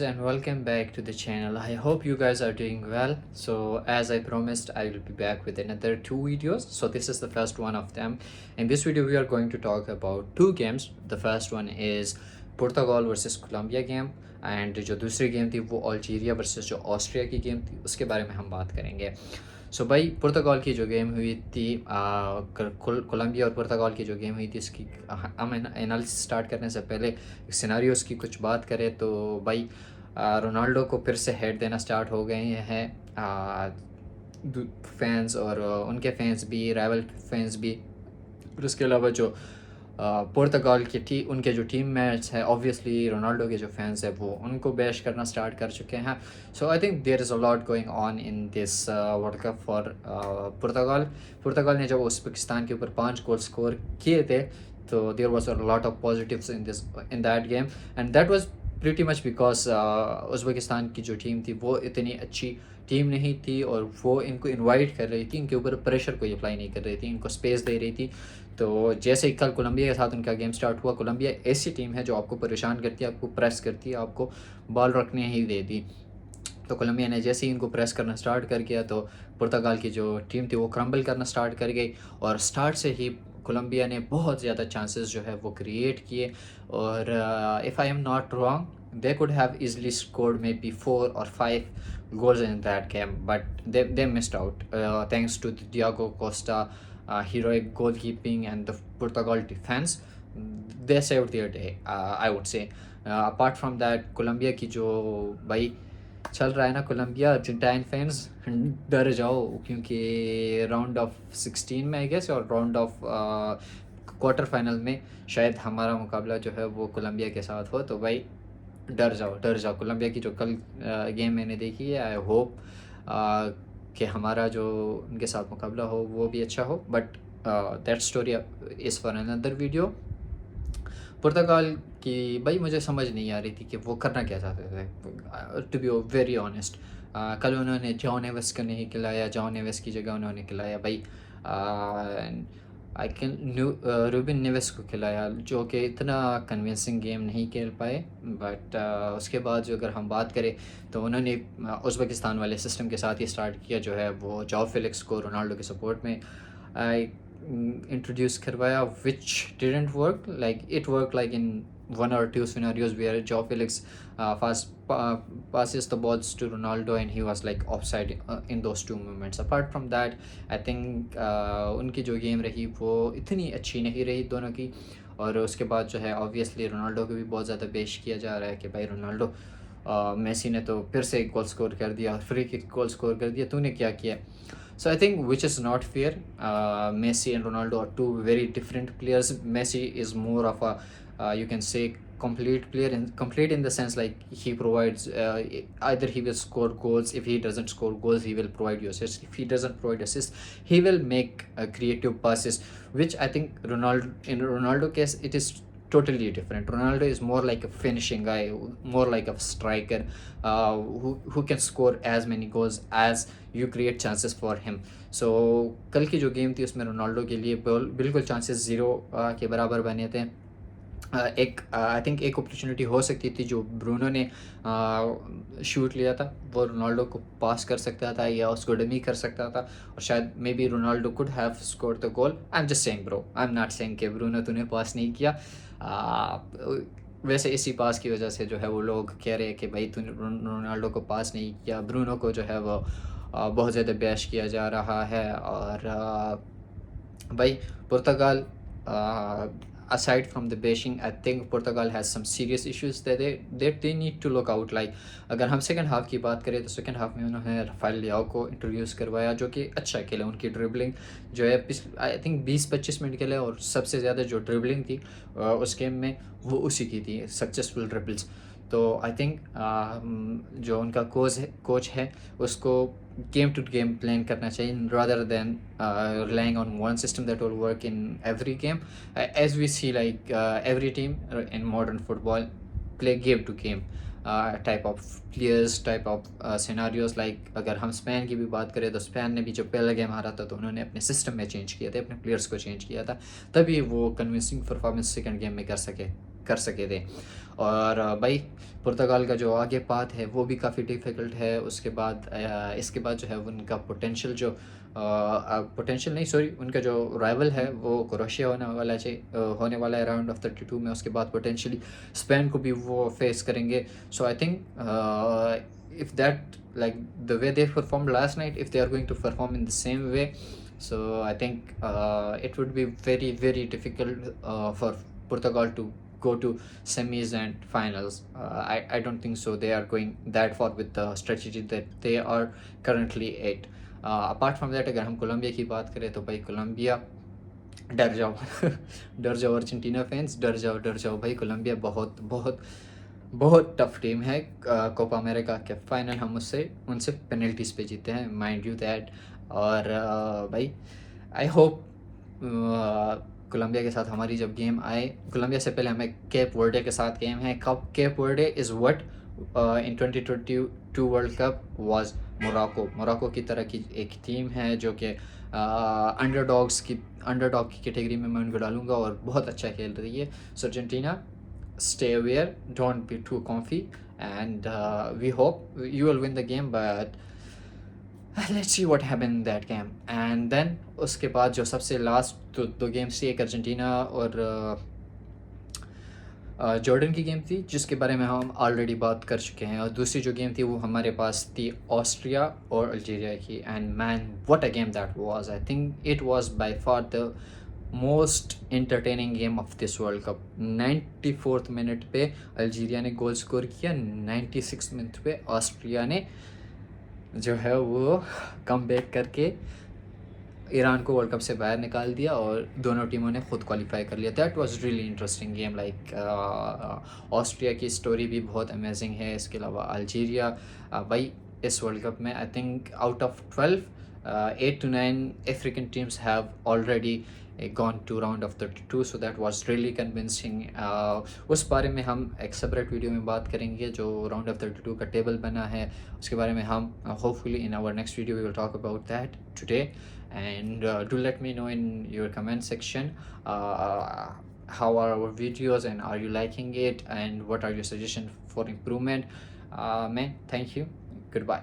And welcome back to the channel. I hope you guys are doing well. So as I promised, I will be back with another two videos. So this is the first one of them. In this video we are going to talk about two games. The first one is Portugal versus Colombia game, and जो दूसरी game थी वो Algeria versus जो Austria की game थी उसके बारे में हम बात करेंगे. सो भाई पुर्तगाल की जो गेम हुई थी, कोलंबिया और पुर्तगाल की जो गेम हुई थी इसकी हम एनालिसिस स्टार्ट करने से पहले सिनारियोस की कुछ बात करें तो भाई रोनाल्डो को फिर से हेड देना स्टार्ट हो गए हैं फैंस, और उनके फैंस भी, राइवल फैंस भी. और उसके अलावा जो पुर्तगाल की उनके जो टीम मेट्स हैं, ऑब्वियसली रोनाल्डो के जो फैंस हैं वो उनको बैश करना स्टार्ट कर चुके हैं. So I think there is a lot going on in this world cup for Portugal ने जब उज़्बेकिस्तान के ऊपर 5 गोल स्कोर किए थे तो there was a lot of positives in that game, and that was pretty much because Uzbekistan की जो team थी वो इतनी अच्छी टीम नहीं थी और वो इनको इनवाइट कर रही थी, इनके ऊपर प्रेशर कोई अप्लाई नहीं कर रही थी, इनको स्पेस दे रही थी. तो जैसे ही कल कोलंबिया के साथ उनका गेम स्टार्ट हुआ, कोलंबिया ऐसी टीम है जो आपको परेशान करती है, आपको प्रेस करती है, आपको बॉल रखने ही देती. तो कोलंबिया ने जैसे ही इनको प्रेस करना स्टार्ट कर किया तो पुर्तगाल की जो टीम थी वो क्रम्बल करना स्टार्ट कर गई, और स्टार्ट से ही कोलंबिया ने बहुत ज़्यादा चांसेस जो है वो क्रिएट किए. और if I am not wrong they could have easily scored maybe 4 or 5 goals in that game, but they missed out thanks to the Diego Costa heroic goalkeeping and the Portugal defense. They saved their day, I would say. Apart from that, Colombia की जो भाई चल रहा है ना, Colombia Argentine fans डर जाओ, क्योंकि राउंड ऑफ 16 में आई गेस और राउंड ऑफ क्वार्टर फाइनल में शायद हमारा मुकाबला जो है वो कोलंबिया के साथ हो. तो भाई डर जाओ. कोलंबिया की जो कल गेम मैंने देखी है, आई होप कि हमारा जो उनके साथ मुकाबला हो वो भी अच्छा हो, but that story is for another video. Portugal की भाई मुझे समझ नहीं आ रही थी कि वो करना क्या चाहते थे, टू बी वेरी ऑनेस्ट. कल उन्होंने जॉ नेवेस को नहीं खिलाया, जॉ नेवेस की जगह उन्होंने खिलाया भाई रूबिन नेवेस को खिलाया, जो कि इतना कन्विंसिंग गेम नहीं खेल पाए. बट उसके बाद जो अगर हम बात करें तो उन्होंने उज़्बेकिस्तान वाले सिस्टम के साथ ही स्टार्ट किया, जो है वो जॉ फेलिक्स को रोनाल्डो के सपोर्ट में इंट्रोड्यूस करवाया, which didn't work. Like it work like in 1 or 2 scenarios where Joao Felix passes the balls to Ronaldo and he was like offside in those 2 moments. Apart from that, I think उनकी जो game रही वो इतनी अच्छी नहीं रही दोनों की. और उसके बाद जो है ऑब्वियसली रोनाल्डो को भी बहुत ज़्यादा पेश किया जा रहा है कि भाई रोनाल्डो, मेसी ने तो फिर से एक गोल स्कोर कर दिया, फ्री किक गोल स्कोर कर दिया, तूने क्या किया. So I think which is not fair. Messi and Ronaldo are two very different players. Messi is more of a you can say complete player, and complete in the sense like he provides either he will score goals. If he doesn't score goals, he will provide you assists. If he doesn't provide assists, he will make creative passes, which I think Ronaldo case it is totally different. Ronaldo is more like a finishing guy, more like a striker who can score as many goals as you create chances for him. So कल की जो game थी उसमें Ronaldo के लिए बिल्कुल chances zero के बराबर बने थे. एक आई थिंक एक अपॉर्चुनिटी हो सकती थी जो ब्रूनो ने शूट लिया था, वो रोनाल्डो को पास कर सकता था या उसको डमी कर सकता था, और शायद may be Ronaldo could have scored the goal. I am just saying bro, I am not saying कि ब्रूनो तूने पास नहीं किया. वैसे इसी पास की वजह से जो है वो लोग कह रहे हैं कि भाई तूने रोनाल्डो को पास नहीं किया. ब्रूनो को जो है वो बहुत ज़्यादा बैश किया जा रहा है. और भाई पुर्तगाल, aside from the bashing, I think Portugal has some serious issues that they need to look out. Like अगर हम सेकंड हाफ की बात करें तो सेकंड हाफ में उन्होंने राफेल लियाओ को इंट्रोड्यूस करवाया, जो कि अच्छा खेला. उनकी ड्रिबलिंग जो है आई थिंक 20-25 मिनट खेले, और सबसे ज़्यादा जो ड्रिबलिंग थी उस गेम में वो उसी की थी, सक्सेसफुल ड्रिबल्स. तो आई थिंक जो उनका कोच है उसको गेम टू गेम प्लान करना चाहिए, rather than relying on one system that will work in every game. As we see, like every team in modern football play game to game type of players, type of scenarios. Like अगर हम Spain की भी बात करें तो Spain ने भी जब पहला गेम हारा था तो उन्होंने अपने सिस्टम में चेंज किया था, अपने प्लेयर्स को चेंज किया था, तभी वो कन्विंसिंग परफॉर्मेंस सेकंड गेम में कर सके थे. और भाई पुर्तगाल का जो आगे पाथ है वो भी काफ़ी डिफ़िकल्ट है। उसके बाद इसके बाद जो है उनका पोटेंशियल जो पोटेंशियल नहीं सॉरी उनका जो राइवल है वो क्रोएशिया होने वाला है राउंड ऑफ 32 में। उसके बाद पोटेंशियली स्पेन को भी वो फेस करेंगे। So I think if that like the way they performed last night, if they are going to perform in the same way, so I think it would be very very difficult for Portugal to go to semis and finals. I don't think so they are going that far with the strategy that they are currently at. Apart from that, अगर हम Colombia की बात करें तो भाई Colombia डर जाओ डर जाओ अर्जेंटीना फैंस, डर जाओ भाई। कोलंबिया बहुत बहुत बहुत टफ टीम है। कोपा अमेरिका के फाइनल हम उनसे पेनल्टीज़ पे जीते हैं, माइंड यू दैट। और भाई आई होप कोलंबिया के साथ हमारी जब गेम आए, कोलंबिया से पहले हमें केप वर्डे के साथ गेम है। Cape Verde is what in 2022 world cup was Morocco की तरह की एक टीम है जो कि अंडरडॉग की कैटेगरी में मैं उनको डालूंगा और बहुत अच्छा खेल रही है। So Argentina, stay aware, don't be too comfy, and we hope you will win the game, but let's see what happened in that game. And then उसके बाद जो सबसे लास्ट दो गेम्स थी, एक अर्जेंटीना और जॉर्डन की गेम थी जिसके बारे में हम ऑलरेडी बात कर चुके हैं, और दूसरी जो गेम थी वो हमारे पास थी ऑस्ट्रिया और अल्जीरिया की। And man what a game that was, I think it was by far the most entertaining game of this world cup. 94th minute पे अल्जीरिया ने गोल स्कोर किया, 96 मिनट पे ऑस्ट्रिया ने जो है वो कम बैक करके ईरान को वर्ल्ड कप से बाहर निकाल दिया और दोनों टीमों ने खुद क्वालिफाई कर लिया। That was really interesting game. Like Austria की स्टोरी भी बहुत अमेजिंग है। इसके अलावा अल्जीरिया भाई इस वर्ल्ड कप में I think out of 12 8 to 9 African teams have already gone to round of 32, so that was really convincing. उस बारे में हम एक सेपरेट वीडियो में बात करेंगे जो राउंड ऑफ 32 का टेबल बना है उसके बारे में। हम hopefully in our next video we will talk about that today, and do let me know in your comment section how are our videos and are you liking it and what are your suggestions for improvement. Man, thank you, goodbye.